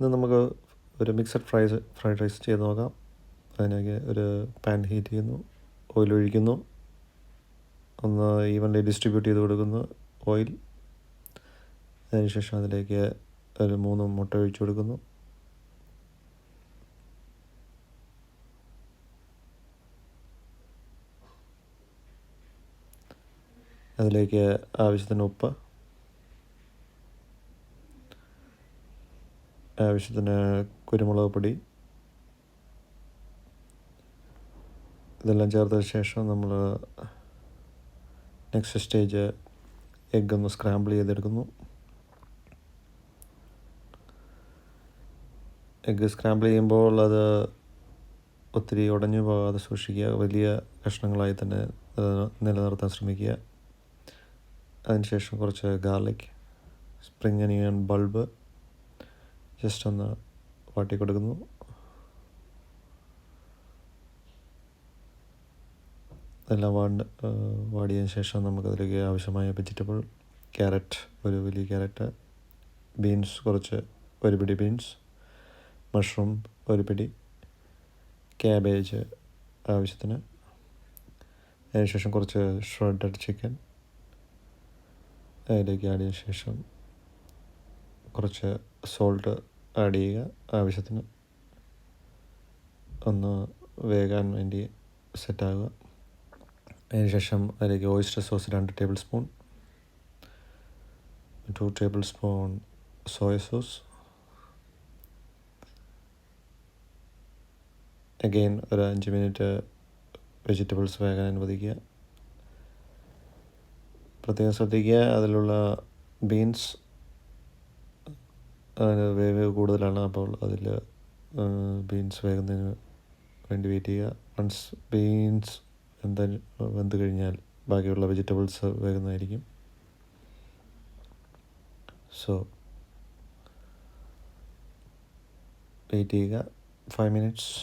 ഇന്ന് നമുക്ക് ഒരു മിക്സഡ് ഫ്രൈഡ് റൈസ് ചെയ്ത് നോക്കാം. അതിനൊക്കെ ഒരു പാൻ ഹീറ്റ് ചെയ്യുന്നു, ഓയിൽ ഒഴിക്കുന്നു, ഒന്ന് ഈവൻലി ഡിസ്ട്രിബ്യൂട്ട് ചെയ്ത് കൊടുക്കുന്നു ഓയിൽ. അതിനുശേഷം അതിലേക്ക് ഒരു 3 മുട്ട ഒഴിച്ചു കൊടുക്കുന്നു. അതിലേക്ക് ആവശ്യത്തിന് ഉപ്പ്, ആവശ്യത്തിന് കുരുമുളക് പൊടി, ഇതെല്ലാം ചേർത്തതിന് ശേഷം നമ്മൾ നെക്സ്റ്റ് സ്റ്റേജ് എഗ്ഗ് ഒന്ന് സ്ക്രാമ്പിൾ ചെയ്തെടുക്കുന്നു. എഗ്ഗ് സ്ക്രാമ്പിൾ ചെയ്യുമ്പോൾ അത് ഒത്തിരി ഉടഞ്ഞു പോകാതെ സൂക്ഷിക്കുക. വലിയ കഷ്ണങ്ങളായി തന്നെ നിലനിർത്താൻ ശ്രമിക്കുക. അതിനുശേഷം കുറച്ച് ഗാർലിക്, സ്പ്രിംഗ് അനിയൻ ബൾബ് ജസ്റ്റ് ഒന്ന് വാട്ടി കൊടുക്കുന്നു. എല്ലാം വാടിയതിന് ശേഷം നമുക്കതിലേക്ക് ആവശ്യമായ വെജിറ്റബിൾ, ക്യാരറ്റ്, ഒരു വലിയ ക്യാരറ്റ്, ബീൻസ് ഒരു പിടി ബീൻസ്, മഷ്റൂം ഒരു പിടി, ക്യാബേജ് ആവശ്യത്തിന്, അതിനുശേഷം കുറച്ച് ഷ്രെഡഡ് ചിക്കൻ അതിലേക്ക് ആഡ് ചെയ്ത ശേഷം കുറച്ച് സോൾട്ട് ആഡ് ചെയ്യുക ആവശ്യത്തിന്, ഒന്ന് വേകാൻ വേണ്ടി സെറ്റാകുക. അതിനുശേഷം അതിലേക്ക് oyster sauce 2 table spoon, 2 table spoon soya sauce, again ഒരു 5 മിനിറ്റ് വെജിറ്റബിൾസ് വേകാൻ അനുവദിക്കുക. പ്രത്യേകം ശ്രദ്ധിക്കുക, അതിലുള്ള ബീൻസ് വേവ് കൂടുതലാണ്. അപ്പോൾ അതിൽ ബീൻസ് വേകുന്നതിന് വേണ്ടി വെയിറ്റ് ചെയ്യുക. വൺസ് ബീൻസ് വെന്ത് കഴിഞ്ഞാൽ ബാക്കിയുള്ള വെജിറ്റബിൾസ് വേകുന്നതായിരിക്കും. സോ വെയിറ്റ് ചെയ്യുക 5 മിനിറ്റ്സ്.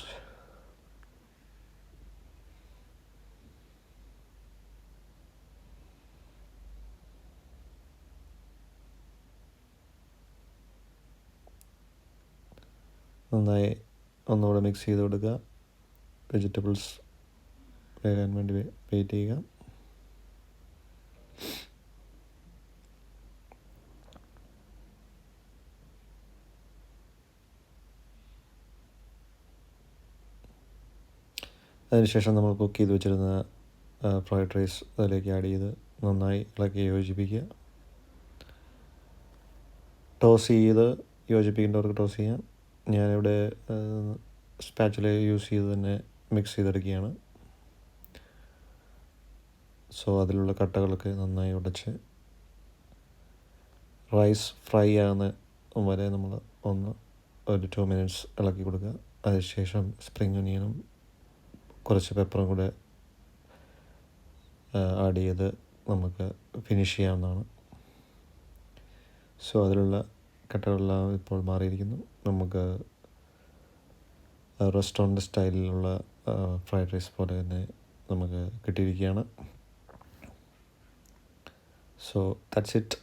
നന്നായി ഒന്നുകൂടെ മിക്സ് ചെയ്ത് കൊടുക്കുക. വെജിറ്റബിൾസ് വേകാൻ വേണ്ടി വെയിറ്റ് ചെയ്യുക. അതിനുശേഷം നമ്മൾ കുക്ക് ചെയ്ത് വെച്ചിരുന്ന ഫ്രൈഡ് റൈസ് അതിലേക്ക് ആഡ് ചെയ്ത് നന്നായി ഇളക്കി യോജിപ്പിക്കുക. ടോസ് ചെയ്ത് യോജിപ്പിക്കേണ്ടവർക്ക് ടോസ് ചെയ്യാം. ഞാനിവിടെ സ്പാച്ചുല യൂസ് ചെയ്ത് തന്നെ മിക്സ് ചെയ്തെടുക്കുകയാണ്. സോ അതിലുള്ള കട്ടകളൊക്കെ നന്നായി ഉടച്ച് റൈസ് ഫ്രൈ ആകുന്ന വരെ നമ്മൾ ഒരു 2 മിനിറ്റ്സ് ഇളക്കി കൊടുക്കുക. അതിനുശേഷം സ്പ്രിംഗ് ഒനിയനും കുറച്ച് പെപ്പറും കൂടെ ആഡ് ചെയ്ത് നമുക്ക് ഫിനിഷ് ചെയ്യാവുന്നതാണ്. സോ അതിലുള്ള കട്ടകളെല്ലാം ഇപ്പോൾ മാറിയിരിക്കുന്നു. നമുക്ക് റെസ്റ്റോറൻറ്റ് സ്റ്റൈലിലുള്ള ഫ്രൈഡ് റൈസ് പോലെ തന്നെ നമുക്ക് കിട്ടിയിരിക്കുകയാണ്. So that's it.